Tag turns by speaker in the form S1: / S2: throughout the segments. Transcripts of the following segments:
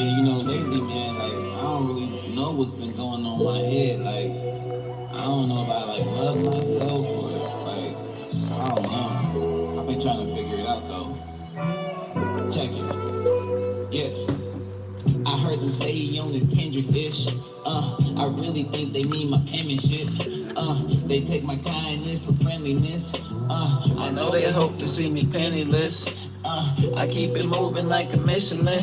S1: Yeah, lately, man, like, I don't really know what's been going on in my head. Like, I don't know if I, like, love myself or, like, I don't know. I've been trying to figure it out, though. Check it. Yeah. I heard them say he on this Kendrick dish. I really think they need my penmanship. They take my kindness for friendliness. I know they hope to see me penniless. I keep it moving like a Michelin.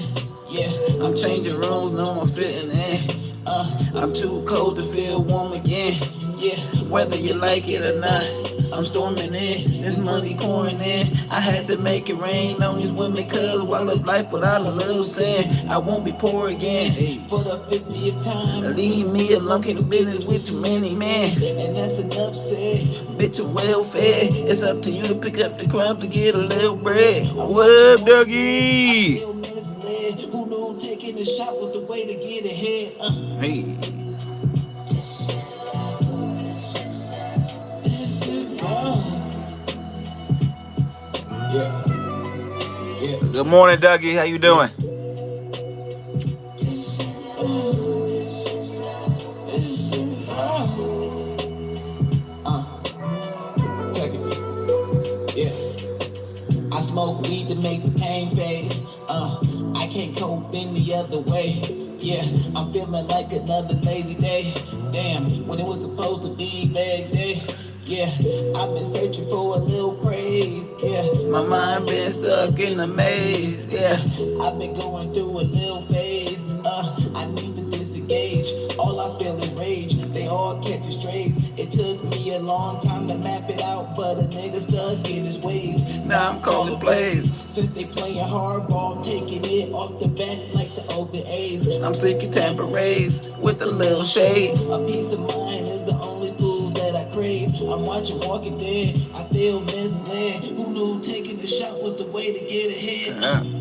S1: Yeah, I'm changing rooms, no more fitting in. I'm too cold to feel warm again. Yeah, whether you like it or not, I'm storming in. This money pouring in. I had to make it rain on these women, cause while of life without a little sin, I won't be poor again. Hey, for the 50th time, leave me alone, can't do business with too many men. And that's enough said. Bitch, I'm well fed. It's up to you to pick up the crumbs to get a little bread. What up, Dougie? Who knew taking the shot was the way to get ahead? Hey. This is wrong. Yeah. Yeah. Good morning, Dougie. How you doing? Check it. Yeah. I smoke weed to make the pain fade. I can't cope any other way. Yeah, I'm feeling like another lazy day. Damn, when it was supposed to be leg day. Yeah, I've been searching for a little praise. Yeah, my mind been stuck in a maze. Yeah, I've been going through a little phase. I need to disengage. All I feel is rage. They all catching strays. It took me a long time to map it out, but a nigga stuck in his ways. Now I'm calling plays. Since they playing hardball, I'm taking it off the bat like the older A's. I'm seeking tambourines with a little shade. A peace of mind is the only food that I crave. I'm watching Walking Dead. I feel misled. Who knew taking the shot was the way to get ahead?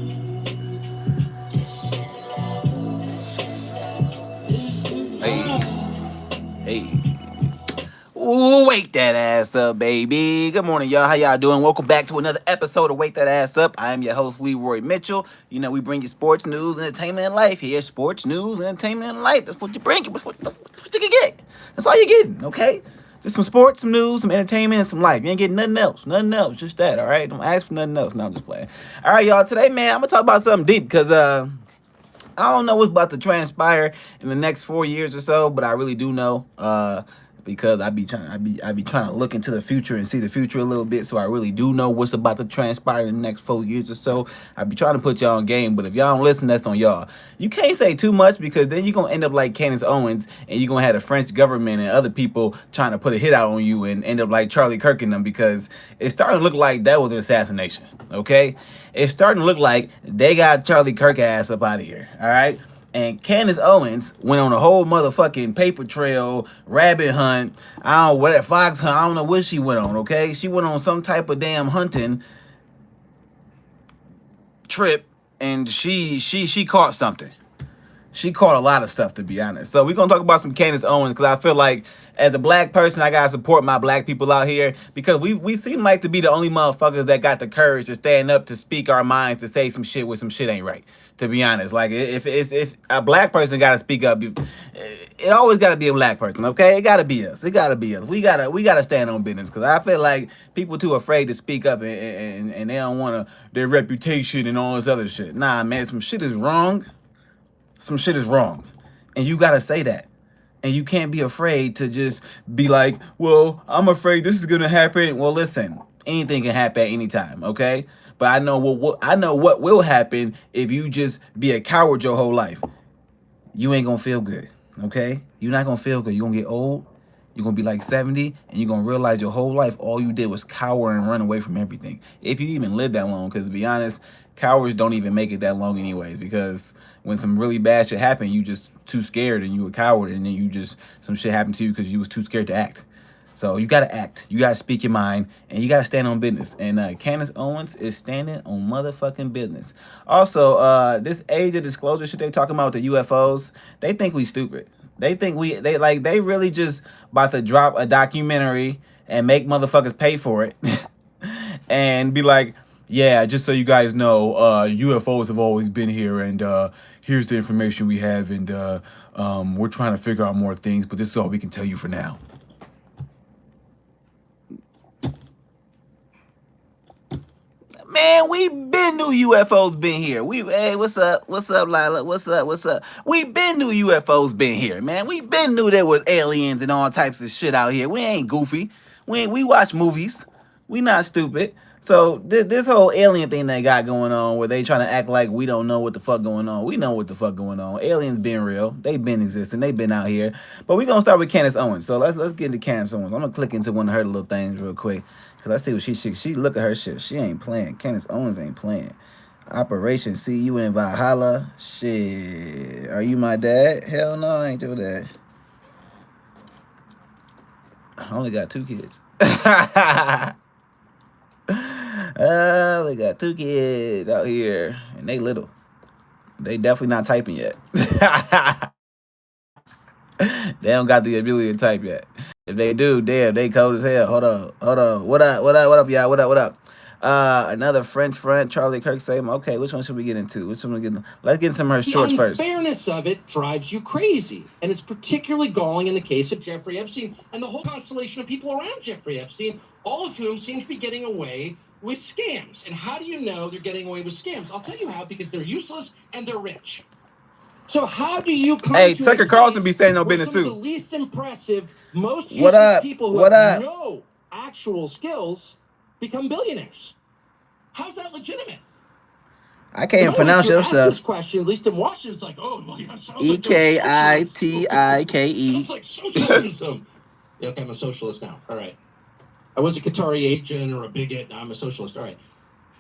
S1: Hey. Hey. Ooh, wake that ass up, baby. Good morning, y'all. How y'all doing? Welcome back to another episode of Wake That Ass Up. I am your host, Leroy Mitchell. You know, we bring you sports, news, entertainment, and life here. Sports, news, entertainment, and life. That's what you bring. That's what you can get. That's all you're getting, okay? Just some sports, some news, some entertainment, and some life. You ain't getting nothing else. Nothing else. Just that, all right? Don't ask for nothing else. No, I'm just playing. All right, y'all. Today, man, I'm going to talk about something deep because, I don't know what's about to transpire in the next 4 years or so, but I really do know, because I be trying to look into the future and see the future a little bit, so I really do know what's about to transpire in the next 4 years or so. I be trying to put y'all on game, but if y'all don't listen, that's on y'all. You can't say too much because then you're gonna end up like Candace Owens, and you're gonna have the French government and other people trying to put a hit out on you and end up like Charlie Kirk and them, because it's starting to look like that was an assassination. Okay, it's starting to look like they got Charlie Kirk ass up out of here. All right. And Candace Owens went on a whole motherfucking paper trail, rabbit hunt. I don't know what that fox hunt. I don't know what she went on. Okay, she went on some type of damn hunting trip, and she caught something. She caught a lot of stuff, to be honest. So we're gonna talk about some Candace Owens, because I feel like as a black person, I gotta support my black people out here, because we seem like to be the only motherfuckers that got the courage to stand up, to speak our minds, to say some shit when some shit ain't right. To be honest, like if a black person gotta speak up, it always gotta be a black person. Okay, it gotta be us. It gotta be us. We gotta stand on business, because I feel like people too afraid to speak up, and they don't want their reputation and all this other shit. Nah, man, some shit is wrong. Some shit is wrong, and you gotta say that. And you can't be afraid to just be like, well, I'm afraid this is gonna happen. Well, listen, anything can happen at any time, okay? But I know what will happen if you just be a coward your whole life. You ain't gonna feel good, okay? You're not gonna feel good. You're gonna get old. You're gonna be like 70, and you're gonna realize your whole life all you did was cower and run away from everything. If you even live that long, because to be honest, cowards don't even make it that long anyways, because when some really bad shit happen, you just too scared and you a coward, and then some shit happened to you because you was too scared to act. So you gotta act, you gotta speak your mind, and you gotta stand on business. And Candace Owens is standing on motherfucking business. Also, this age of disclosure shit they talking about with the UFOs, they think we stupid. They think they really just about to drop a documentary and make motherfuckers pay for it and be like, yeah, just so you guys know, UFOs have always been here, and here's the information we have, and we're trying to figure out more things, but this is all we can tell you for now. Man, we been knew UFOs been here. Hey, what's up? What's up, Lila? What's up? What's up? We been knew UFOs been here, man. We been knew there was aliens and all types of shit out here. We ain't goofy. We watch movies. We not stupid. So this whole alien thing they got going on, where they trying to act like we don't know what the fuck going on. We know what the fuck going on. Aliens been real. They been existing. They been out here. But we gonna start with Candace Owens. So let's get into Candace Owens. I'm gonna click into one of her little things real quick. Cause I see what she look at her shit. She ain't playing. Candace Owens ain't playing. Operation See You in Valhalla. Shit. Are you my dad? Hell no, I ain't do that. I only got 2 kids. I only got 2 kids out here. And they little. They definitely not typing yet. They don't got the ability to type yet. If they do, damn, they cold as hell. Hold on. What up, y'all? What up? Another French front, Charlie Kirk saying, okay, which one should we get into? Let's get into some of her shorts first.
S2: The unfairness of it drives you crazy. And it's particularly galling in the case of Jeffrey Epstein and the whole constellation of people around Jeffrey Epstein, all of whom seem to be getting away with scams. And how do you know they're getting away with scams? I'll tell you how, because they're useless and they're rich. So how do you come
S1: Hey,
S2: to
S1: Tucker Carlson be standing on business too.
S2: The least impressive, most useless people who have no actual skills become billionaires? How's that legitimate?
S1: I can't even pronounce your stuff.
S2: This question, at least in Washington, it's like, oh, well, yeah,
S1: EKITIKE.
S2: Sounds like socialism. Yeah, okay, I'm a socialist now. All right. I was a Qatari agent or a bigot. Now I'm a socialist. All right.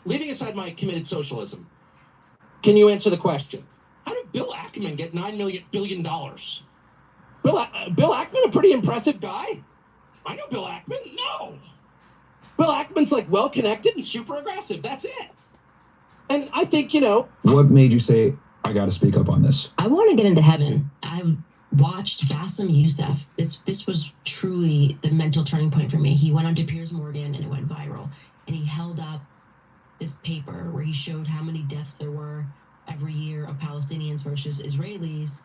S2: Leaving aside my committed socialism, can you answer the question? How did Bill Ackman get $9 billion? Bill Ackman, a pretty impressive guy. I know Bill Ackman. No. Bill Ackman's like well-connected and super aggressive. That's it. And I think,
S3: What made you say, I got to speak up on this?
S4: I want to get into heaven. I watched Bassem Youssef. This was truly the mental turning point for me. He went onto Piers Morgan and it went viral. And he held up this paper where he showed how many deaths there were every year of Palestinians versus Israelis.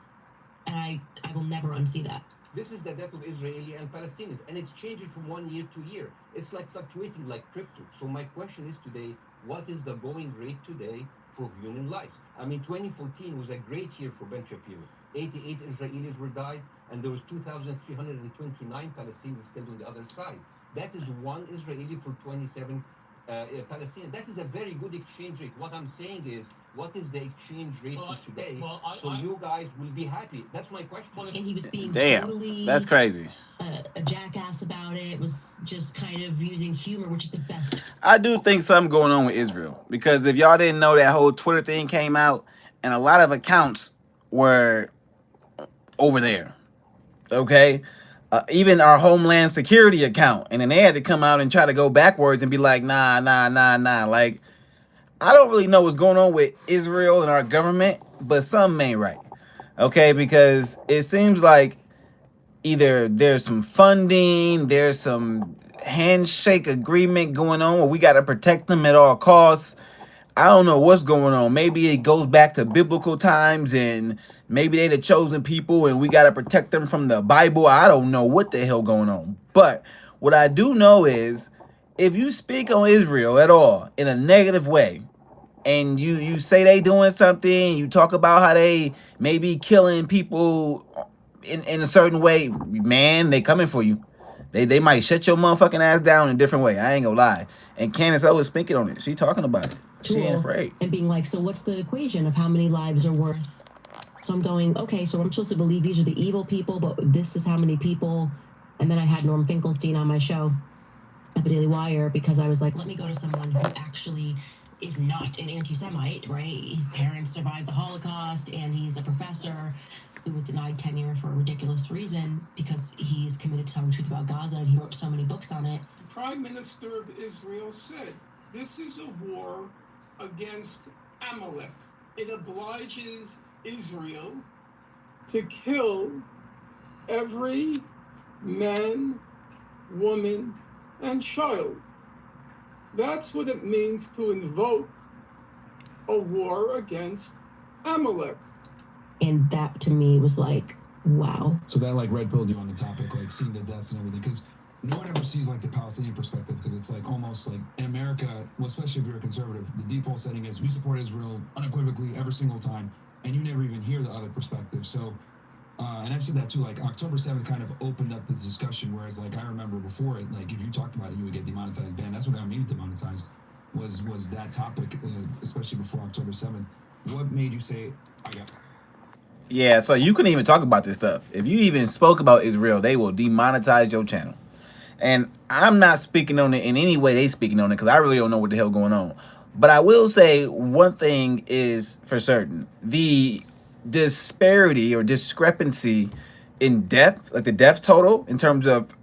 S4: And I will never unsee that.
S5: This is the death of Israeli and Palestinians, and it's changing from 1 year to year. It's like fluctuating like crypto. So my question is today, what is the going rate today for human lives? I mean, 2014 was a great year for Ben Shapiro. 88 Israelis were died, and there was 2,329 Palestinians killed on the other side. That is 1 Israeli for 27 Palestinians. That is a very good exchange rate. What I'm saying is, what is the exchange rate for today? You guys will be happy. That's my question.
S4: And he was being
S1: totally, that's crazy.
S4: A jackass about it. Was just kind of using humor, which is the best.
S1: I do think something going on with Israel, because if y'all didn't know, that whole Twitter thing came out, and a lot of accounts were over there. Okay. Even our Homeland Security account, and then they had to come out and try to go backwards and be like, nah. Like, I don't really know what's going on with Israel and our government, but something ain't right. Okay, because it seems like either there's some funding, there's some handshake agreement going on where we got to protect them at all costs. I don't know what's going on. Maybe it goes back to biblical times, and maybe they the chosen people and we got to protect them from the Bible. I don't know what the hell going on. But what I do know is, if you speak on Israel at all in a negative way, and you say they doing something, you talk about how they may be killing people in a certain way, man, they coming for you. They might shut your motherfucking ass down in a different way. I ain't gonna lie. And Candace Owens speaking on it. She talking about it. She ain't afraid.
S4: And being like, so what's the equation of how many lives are worth? So I'm going, okay, so I'm supposed to believe these are the evil people, but this is how many people. And then I had Norm Finkelstein on my show at the Daily Wire, because I was like, let me go to someone who actually is not an anti-Semite, right? His parents survived the Holocaust, and he's a professor who was denied tenure for a ridiculous reason because he's committed to telling the truth about Gaza, and he wrote so many books on it.
S6: The Prime Minister of Israel said, this is a war against Amalek. It obliges Israel to kill every man, woman, and child. That's what it means to invoke a war against Amalek.
S4: And that to me was like, wow.
S3: So that like red pilled you on the topic, like seeing the deaths and everything, because no one ever sees like the Palestinian perspective, because it's like almost like in America, well, especially if you're a conservative, the default setting is we support Israel unequivocally every single time, and you never even hear the other perspective. So, and I've said that too. Like October 7th kind of opened up this discussion, whereas like I remember before it, like if you talked about it, you would get demonetized. Ban. That's what got me demonetized. Was that topic, especially before October 7th. What made you say I got?
S1: Yeah, so you couldn't even talk about this stuff. If you even spoke about Israel, they will demonetize your channel. And I'm not speaking on it in any way they speaking on it, because I really don't know what the hell going on. But I will say one thing is for certain. The disparity or discrepancy in death, like the death total in terms of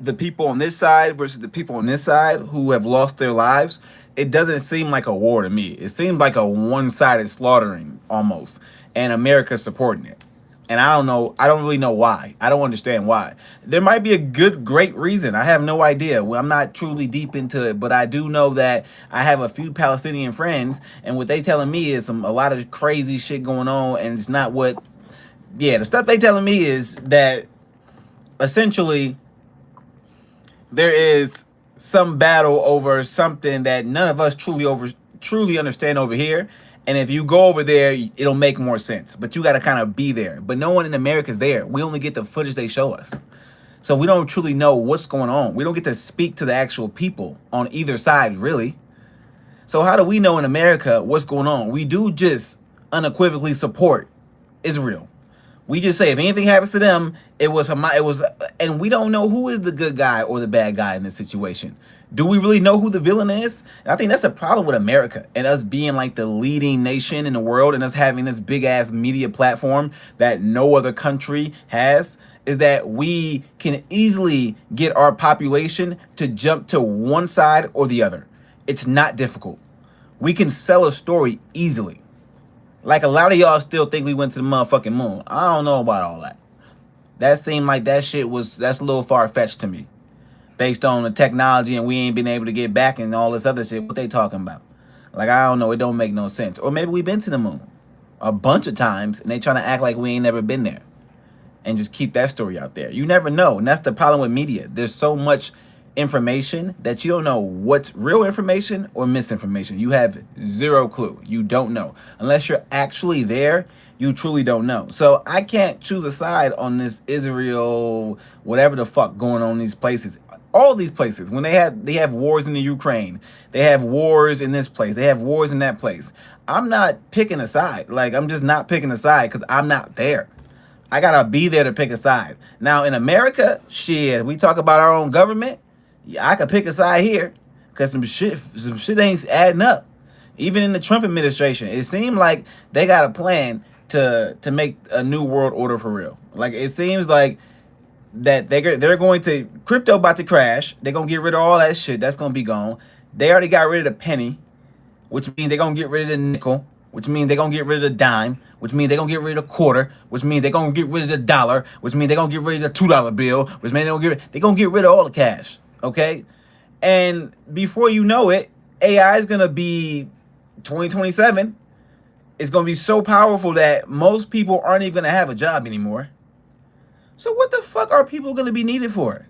S1: the people on this side versus the people on this side who have lost their lives, it doesn't seem like a war to me. It seems like a one-sided slaughtering almost, and America supporting it. And I don't know, I don't really know why. I don't understand why. There might be a great reason. I have no idea. Well, I'm not truly deep into it, but I do know that I have a few Palestinian friends, and what they telling me is a lot of crazy shit going on, and it's not what, yeah, the stuff they telling me is that essentially there is some battle over something that none of us truly understand over here. And if you go over there, it'll make more sense. But you got to kind of be there. But no one in America is there. We only get the footage they show us. So we don't truly know what's going on. We don't get to speak to the actual people on either side, really. So how do we know in America what's going on? We do just unequivocally support Israel. We just say if anything happens to them, it was, and we don't know who is the good guy or the bad guy in this situation. Do we really know who the villain is? And I think that's a problem with America and us being like the leading nation in the world and us having this big ass media platform that no other country has, is that we can easily get our population to jump to one side or the other. It's not difficult. We can sell a story easily. Like a lot of y'all still think we went to the motherfucking moon. I don't know about all that. That seemed like that's a little far-fetched to me. Based on the technology and we ain't been able to get back and all this other shit. What they talking about? Like, I don't know. It don't make no sense. Or maybe we've been to the moon a bunch of times and they trying to act like we ain't never been there. And just keep that story out there. You never know. And that's the problem with media. There's so much information that you don't know what's real information or misinformation. You have zero clue. You don't know. Unless you're actually there, you truly don't know. So I can't choose a side on this Israel, whatever the fuck going on in these places. All these places, when they have wars in the Ukraine, they have wars in this place, they have wars in that place. I'm not picking a side. Like, I'm just not picking a side because I'm not there. I gotta be there to pick a side. Now in America, shit, we talk about our own government. Yeah, I could pick a side here because some shit ain't adding up. Even in the Trump administration, it seemed like they got a plan to make a new world order for real. Like, it seems like that they're going to, crypto about to crash. They're gonna get rid of all that shit. That's gonna be gone. They already got rid of the penny, which means they're gonna get rid of the nickel, which means they're gonna get rid of the dime, which means they're gonna get rid of the quarter, which means they're gonna get rid of the dollar, which means they're gonna get rid of the $2 bill, which means they're gonna get rid of all the cash. Okay? And before you know it, AI is gonna be 2027. It's gonna be so powerful that most people aren't even gonna have a job anymore. So what the fuck are people gonna be needed for?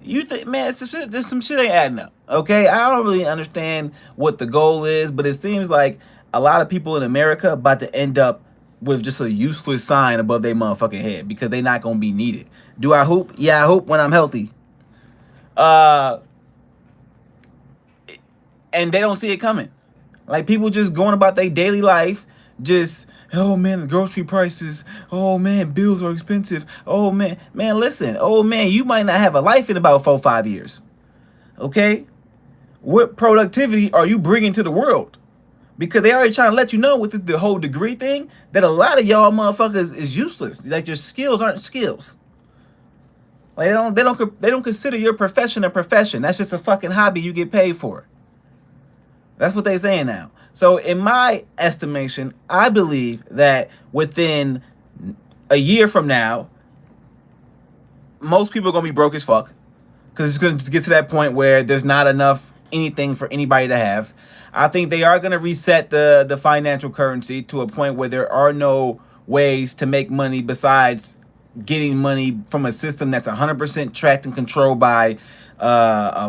S1: You think, man, some shit ain't adding up. Okay, I don't really understand what the goal is, but it seems like a lot of people in America about to end up with just a useless sign above their motherfucking head because they're not gonna be needed. Do I hope? Yeah, I hope when I'm healthy. And they don't see it coming. Like, people just going about their daily life, just, oh man, the grocery prices, oh man, bills are expensive, oh man, listen, oh man, you might not have a life in about 4-5 years. Okay? What productivity are you bringing to the world? Because they already trying to let you know with the whole degree thing that a lot of y'all motherfuckers is useless. Like, your skills aren't skills. Like, they don't consider your profession a profession. That's just a fucking hobby you get paid for. That's what they saying now. So in my estimation, I believe that within a year from now, most people are gonna be broke as fuck, because it's gonna just get to that point where there's not enough anything for anybody to have. I think they are going to reset the financial currency to a point where there are no ways to make money besides getting money from a system that's 100% tracked and controlled by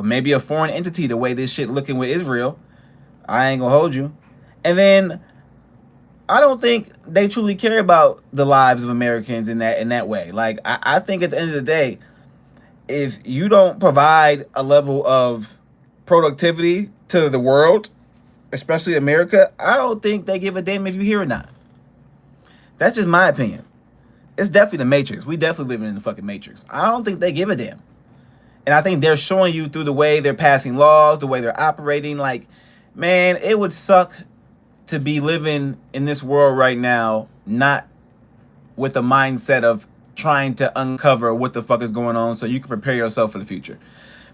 S1: maybe a foreign entity, the way this shit looking with Israel. I ain't gonna hold you. And then I don't think they truly care about the lives of Americans in that way. Like I think at the end of the day, if you don't provide a level of productivity to the world, especially America, I don't think they give a damn if you hear or not. That's just my opinion. It's definitely the Matrix. We definitely living in the fucking Matrix. I don't think they give a damn. And I think they're showing you through the way they're passing laws, the way they're operating. Like, man, it would suck to be living in this world right now, not with the mindset of trying to uncover what the fuck is going on so you can prepare yourself for the future.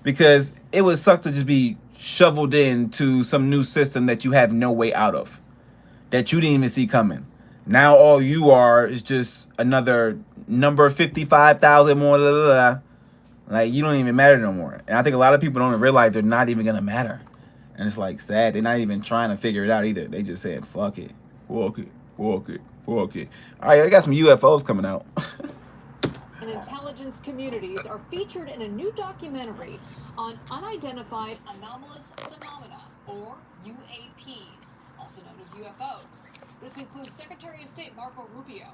S1: Because it would suck to just be shoveled into some new system that you have no way out of, that you didn't even see coming. Now all you are is just another number 55,000 more. Blah, blah, blah. Like, you don't even matter no more. And I think a lot of people don't realize they're not even gonna matter. And it's like sad. They're not even trying to figure it out either. They just saying fuck it, fuck it, fuck it, fuck it. All right, they got some UFOs coming out.
S7: And intelligence communities are featured in a new documentary on unidentified anomalous phenomena, or UAPs, also known as UFOs. This includes Secretary of State Marco Rubio.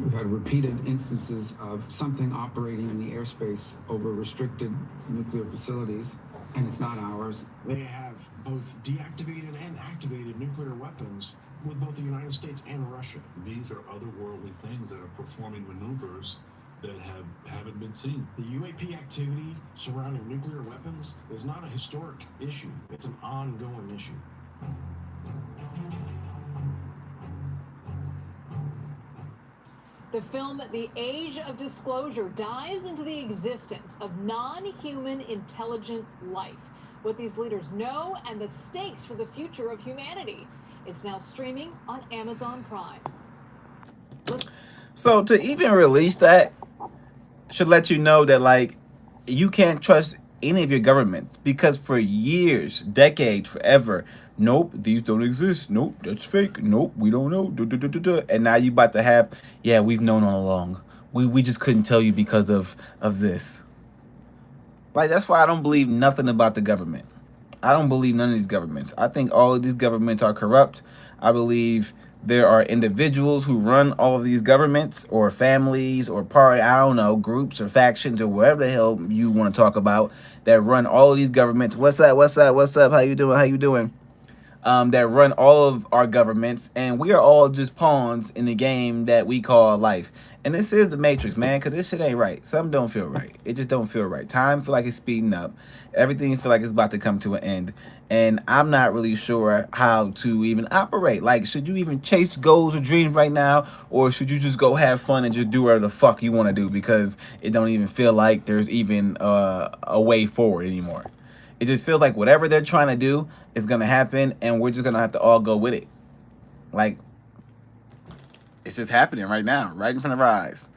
S8: We've had repeated instances of something operating in the airspace over restricted nuclear facilities, and it's not ours.
S9: They have both deactivated and activated nuclear weapons with both the United States and Russia.
S10: These are otherworldly things that are performing maneuvers that haven't been seen.
S9: The UAP activity surrounding nuclear weapons is not a historic issue. It's an ongoing issue.
S7: The film The Age of Disclosure dives into the existence of non-human intelligent life, what these leaders know, and the stakes for the future of humanity. It's now streaming on Amazon Prime.
S1: So to even release that should let you know that, like, you can't trust any of your governments, because for years, decades, forever, nope, these don't exist. Nope, that's fake. Nope, we don't know. And now you about to have, yeah, we've known all along. We just couldn't tell you because of this. Like, that's why I don't believe nothing about the government. I don't believe none of these governments. I think all of these governments are corrupt. I believe there are individuals who run all of these governments, or families, or I don't know, groups or factions or whatever the hell you want to talk about, that run all of these governments. What's up? What's up? What's up? How you doing? How you doing? That run all of our governments, and we are all just pawns in the game that we call life. And this is the Matrix, man, because this shit ain't right. Something don't feel right. It just don't feel right. Time feel like it's speeding up. Everything feel like it's about to come to an end. And I'm not really sure how to even operate. Like, should you even chase goals or dreams right now? Or should you just go have fun and just do whatever the fuck you want to do, because it don't even feel like there's even a way forward anymore? It just feels like whatever they're trying to do is going to happen, and we're just going to have to all go with it. Like, it's just happening right now, right in front of our eyes.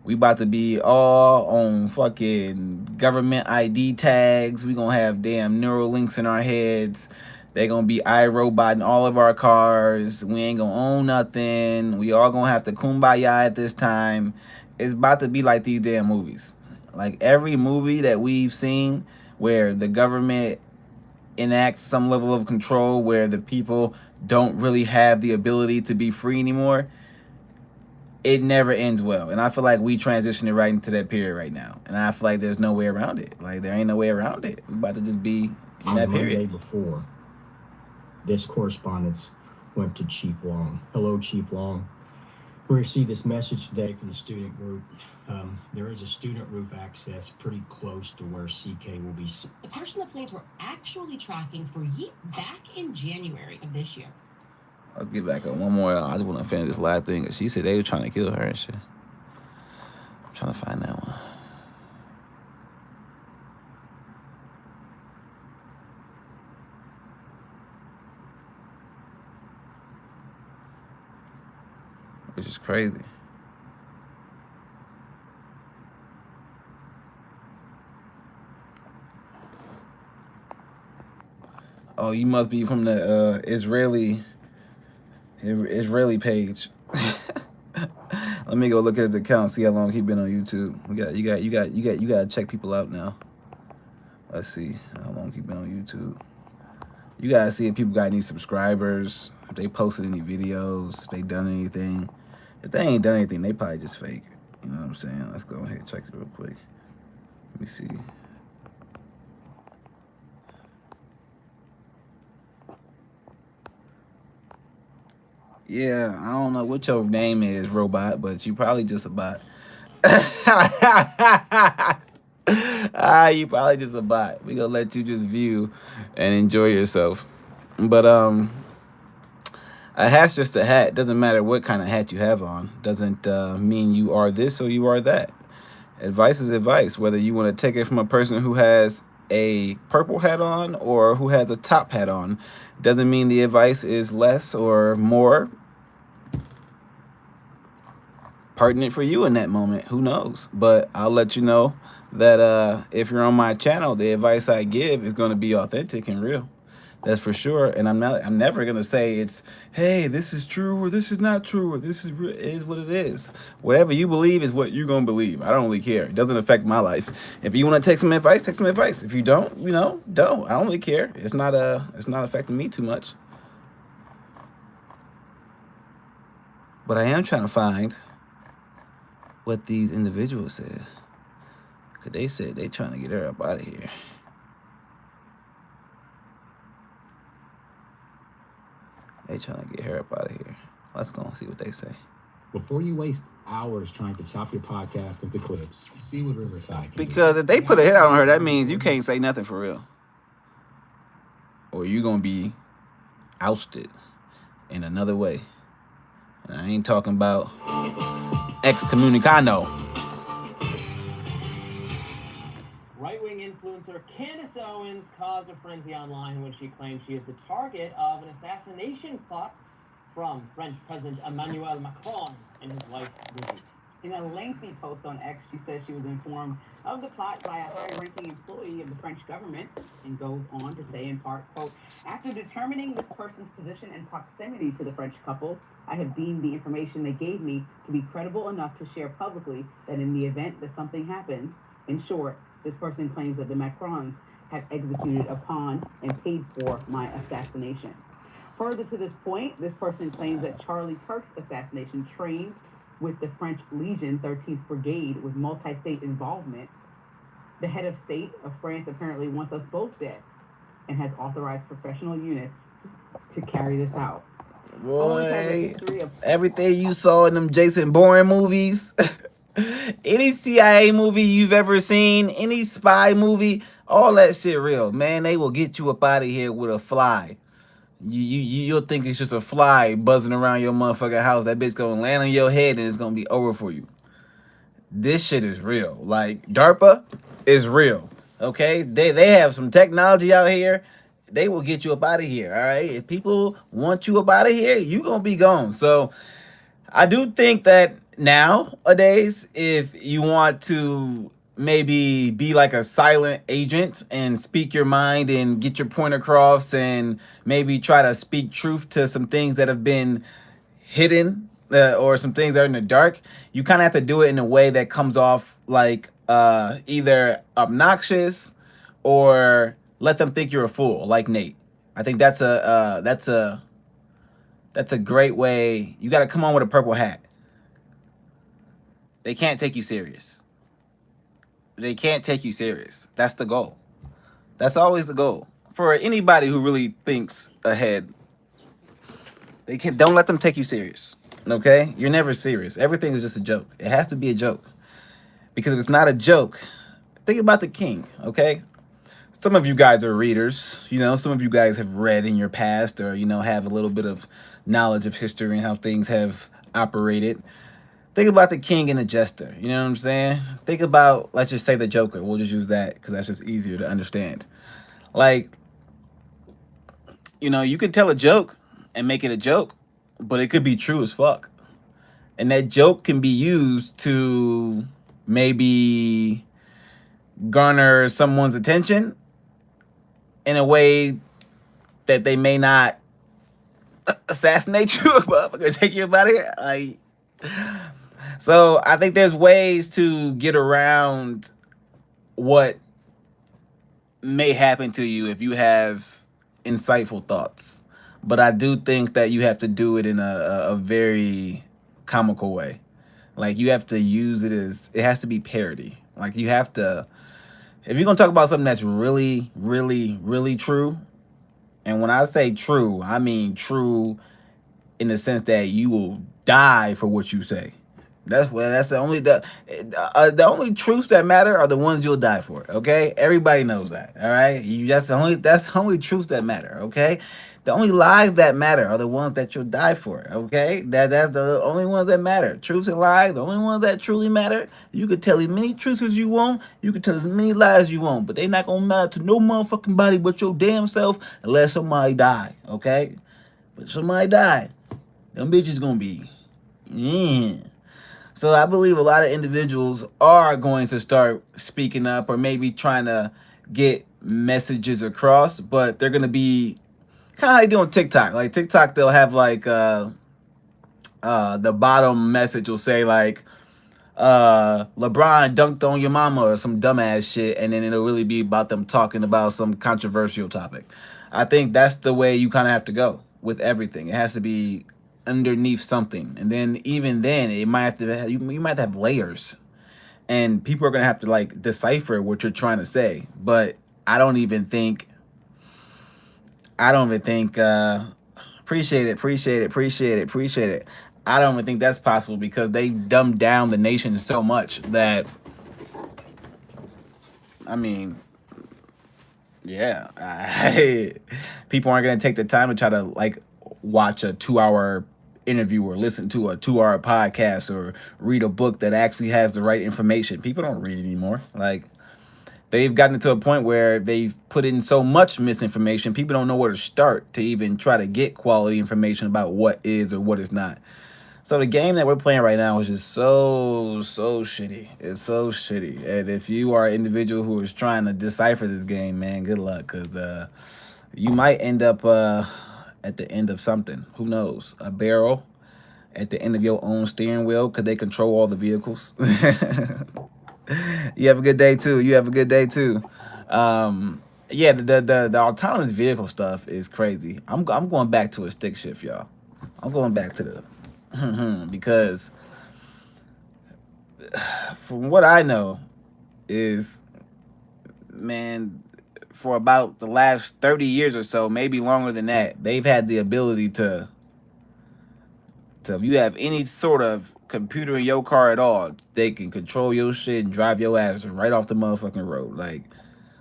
S1: We about to be all on fucking government ID tags. We gonna have damn neural links in our heads. They gonna be iRobot in all of our cars. We ain't gonna own nothing. We all gonna have to kumbaya at this time. It's about to be like these damn movies. Like every movie that we've seen where the government enacts some level of control, where the people don't really have the ability to be free anymore, it never ends well. And I feel like we transitioned right into that period right now. And I feel like there's no way around it. Like, there ain't no way around it. We're about to just be in that period.
S11: Monday before, this correspondence went to Chief Long. Hello, Chief Long. We received this message today from the student group. There is a student roof access pretty close to where CK will be.
S12: The person the planes were actually tracking for back in January of this year.
S1: Let's get back on one more. I just want to finish this last thing. She said they were trying to kill her and shit. I'm trying to find that one. Which is crazy. Oh, you must be from the Israeli page. Let me go look at his account, see how long he been on YouTube. You gotta check people out now. Let's see how long he been on YouTube. You gotta see if people got any subscribers, if they posted any videos, if they done anything. If they ain't done anything, they probably just fake. You know what I'm saying? Let's go ahead and check it real quick. Let me see. Yeah, I don't know what your name is, robot, but you probably just a bot. You probably just a bot. We gonna let you just view and enjoy yourself. But a hat's just a hat. Doesn't matter what kind of hat you have on. Doesn't mean you are this or you are that. Advice is advice, whether you want to take it from a person who has a purple hat on or who has a top hat on. Doesn't mean the advice is less or more pertinent for you in that moment. Who knows? But I'll let you know that if you're on my channel, the advice I give is going to be authentic and real. That's for sure. And I'm never going to say it's, hey, this is true or this is not true or this is what it is. Whatever you believe is what you're going to believe. I don't really care. It doesn't affect my life. If you want to take some advice, take some advice. If you don't, don't. I don't really care. It's not affecting me too much. But I am trying to find what these individuals said. Because they said they trying to get her up out of here. They trying to get her up out of here. Let's go and see what they say.
S13: Before you waste hours trying to chop your podcast into clips, see what Riverside can
S1: Because
S13: do.
S1: if they put a hit out on her, that means you can't say nothing for real. Or you're going to be ousted in another way. And I ain't talking about excommunicado.
S14: Right-wing influencer Candace Owens caused a frenzy online when she claimed she is the target of an assassination plot from French President Emmanuel Macron and his wife Brigitte.
S15: In a lengthy post on X, she says she was informed of the plot by a high-ranking employee of the French government, and goes on to say in part, quote, after determining this person's position and proximity to the French couple, I have deemed the information they gave me to be credible enough to share publicly that in the event that something happens, in short, this person claims that the Macrons have executed upon and paid for my assassination. Further to this point, this person claims that Charlie Kirk's assassination trained with the French Legion 13th Brigade with multi-state involvement. The head of state of France apparently wants us both dead and has authorized professional units to carry this out.
S1: Boy, everything you saw in them Jason Bourne movies, any CIA movie you've ever seen, any spy movie, all that shit real. Man, they will get you up out of here with a fly. You'll think it's just a fly buzzing around your motherfucking house. That bitch gonna land on your head and it's gonna be over for you. This shit is real. Like, DARPA is real. Okay? They have some technology out here. They will get you up out of here. All right? If people want you up out of here, you gonna be gone. So I do think that nowadays, if you want to maybe be like a silent agent and speak your mind and get your point across and maybe try to speak truth to some things that have been hidden or some things that are in the dark, you kind of have to do it in a way that comes off like either obnoxious or let them think you're a fool, like Nate. I think that's a great way. You got to come on with a purple hat. They can't take you serious. They can't take you serious. That's the goal. That's always the goal. For anybody who really thinks ahead, don't let them take you serious. Okay? You're never serious. Everything is just a joke. It has to be a joke. Because if it's not a joke, think about the king, okay? Some of you guys are readers, some of you guys have read in your past or, have a little bit of knowledge of history and how things have operated. Think about the king and the jester. You know what I'm saying? Think about, let's just say the Joker. We'll just use that because that's just easier to understand. Like, you can tell a joke and make it a joke, but it could be true as fuck. And that joke can be used to maybe garner someone's attention in a way that they may not assassinate you, motherfucker, take you out of here. Like, so I think there's ways to get around what may happen to you if you have insightful thoughts. But I do think that you have to do it in a very comical way. Like, you have to use it as, it has to be parody. Like, you have to, if you're going to talk about something that's really, really, really true, and when I say true, I mean true in the sense that you will die for what you say. That's the only truths that matter are the ones you'll die for. Okay, everybody knows that. All right, that's the only truths that matter. Okay, the only lies that matter are the ones that you'll die for. Okay, that's the only ones that matter. Truths and lies, the only ones that truly matter. You could tell as many truths as you want. You could tell as many lies as you want, but they not gonna matter to no motherfucking body but your damn self unless somebody die. Okay, but somebody died. Them bitches gonna be, yeah. So I believe a lot of individuals are going to start speaking up or maybe trying to get messages across, but they're gonna be kind of like doing TikTok. Like TikTok, they'll have like the bottom message will say like LeBron dunked on your mama or some dumbass shit, and then it'll really be about them talking about some controversial topic. I think that's the way you kind of have to go with everything. It has to be underneath something, and then even then it might have to you might have to have layers, and people are gonna have to like decipher what you're trying to say. But I don't even think appreciate it. I don't even think that's possible because they dumbed down the nation so much that, I mean, yeah, people aren't gonna take the time to try to like watch a 2-hour interview or listen to a 2-hour podcast or read a book that actually has the right information. People don't read anymore. Like, they've gotten to a point where they've put in so much misinformation, people don't know where to start to even try to get quality information about what is or what is not. So the game that we're playing right now is just so shitty. It's so shitty. And if you are an individual who is trying to decipher this game, man, good luck, because you might end up at the end of something. Who knows? A barrel at the end of your own steering wheel because they control all the vehicles. You have a good day too. Yeah, the autonomous vehicle stuff is crazy. I'm going back to a stick shift, y'all. I'm going back to the because from what I know is, man, for about the last 30 years or so, maybe longer than that, they've had the ability to if you have any sort of computer in your car at all, they can control your shit and drive your ass right off the motherfucking road. Like,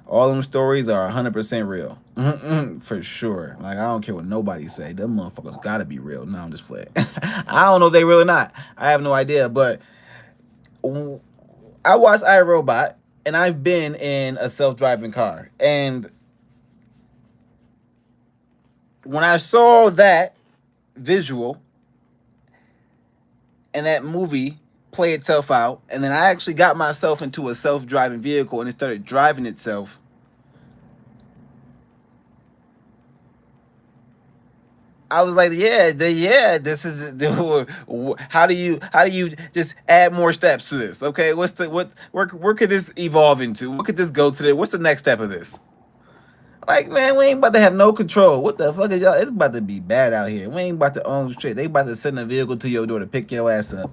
S1: all them stories are 100% real. For sure. Like, I don't care what nobody say. Them motherfuckers gotta be real. No, I'm just playing. I don't know if they real or not. I have no idea. But I watched iRobot, and I've been in a self-driving car. And when I saw that visual and that movie play itself out, and then I actually got myself into a self-driving vehicle and it started driving itself, I was like, this is how do you just add more steps to this? Okay, where could this evolve into? What could this go to? What's the next step of this? Like, man, we ain't about to have no control. What the fuck is y'all? It's about to be bad out here. We ain't about to own shit. They about to send a vehicle to your door to pick your ass up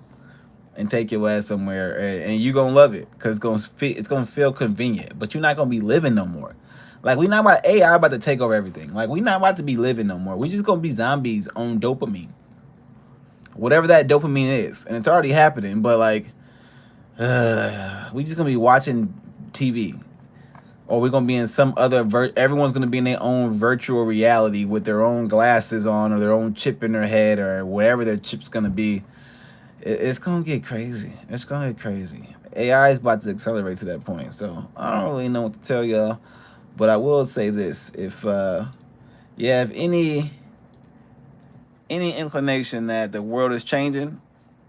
S1: and take your ass somewhere, and you gonna love it because it's gonna feel convenient, but you're not gonna be living no more. Like, we not about AI about to take over everything. Like, we not about to be living no more. We just gonna be zombies on dopamine, whatever that dopamine is, and it's already happening. But like, we just gonna be watching TV, or we're gonna be in some other everyone's gonna be in their own virtual reality with their own glasses on or their own chip in their head or whatever their chip's gonna be. It's gonna get crazy. It's gonna get crazy. AI is about to accelerate to that point. So I don't really know what to tell y'all, but I will say this: if you have any inclination that the world is changing,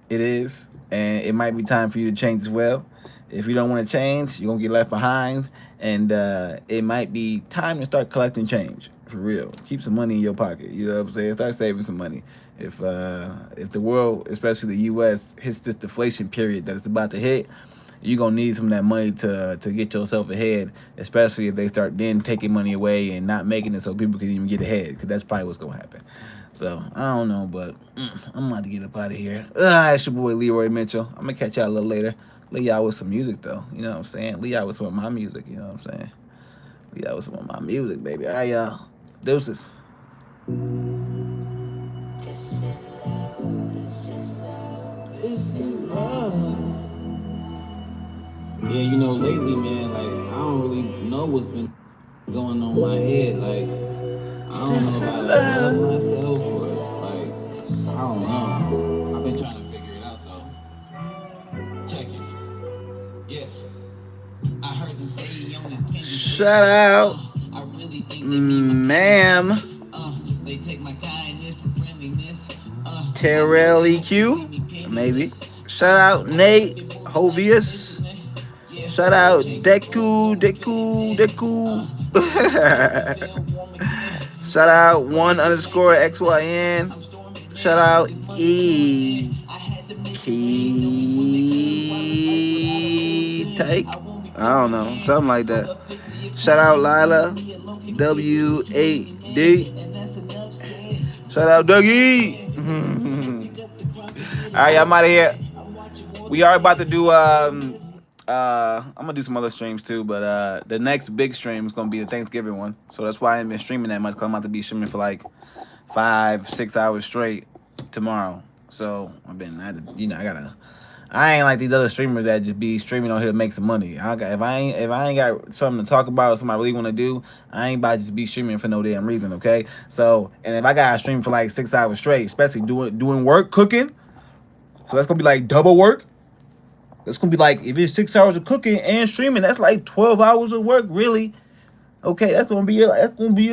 S1: it is, and it might be time for you to change as well. If you don't want to change, you're going to get left behind. And it might be time to start collecting change. For real. Keep some money in your pocket. You know what I'm saying? Start saving some money. If the world, especially the U.S., hits this deflation period that it's about to hit, you're going to need some of that money to get yourself ahead, especially if they start then taking money away and not making it so people can even get ahead, because that's probably what's going to happen. So, I don't know, but I'm about to get up out of here. It's your boy Leroy Mitchell. I'm going to catch y'all a little later. Leave y'all with some music, though. You know what I'm saying? Leave y'all with some of my music. You know what I'm saying? Leave y'all with some of my music, baby. All right, y'all. Deuces. This is love. Yeah, you know, lately, man, like, I don't really know what's been going on in my head. Like, I don't know if I like love myself or like, I don't know. I've been trying to figure it out though. Check it. Yeah. I heard them say on this Kendrick. Shout out, ma'am. They take my kindness for friendliness. Terrell EQ, maybe. Shout out Nate Hovius. Shout out Deku. Shout out 1_XYN. Shout out E. Key Take. I don't know, something like that. Shout out Lila W8D. Shout out Dougie. All right, I'm out of here. We are about to do I'm gonna do some other streams too, but the next big stream is gonna be the Thanksgiving one. So that's why I ain't been streaming that much, because I'm about to be streaming for like 5-6 hours straight tomorrow. So I ain't like these other streamers that just be streaming on here to make some money. If I ain't got something to talk about or something I really want to do, I ain't about to just be streaming for no damn reason, okay? So, and if I gotta stream for like 6 hours straight, especially doing work, cooking, so that's gonna be like double work. That's gonna be like, if it's 6 hours of cooking and streaming, that's like 12 hours of work, really. Okay, that's gonna be a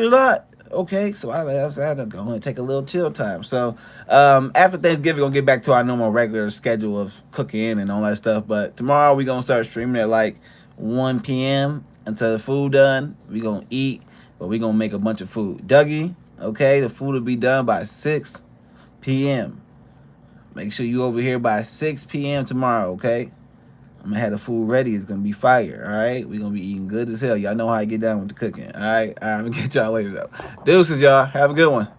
S1: lot. Okay, so I had to go and take a little chill time. So after Thanksgiving, we're gonna get back to our normal regular schedule of cooking and all that stuff. But tomorrow we're gonna start streaming at like 1 p.m. until the food done. We're gonna eat, but we're gonna make a bunch of food. Dougie, okay, the food will be done by 6 p.m. Make sure you over here by 6 p.m. tomorrow, okay? I'm gonna have the food ready. It's gonna be fire, all right? We're gonna be eating good as hell. Y'all know how I get down with the cooking, all right? I'm gonna get y'all later, though. Deuces, y'all. Have a good one.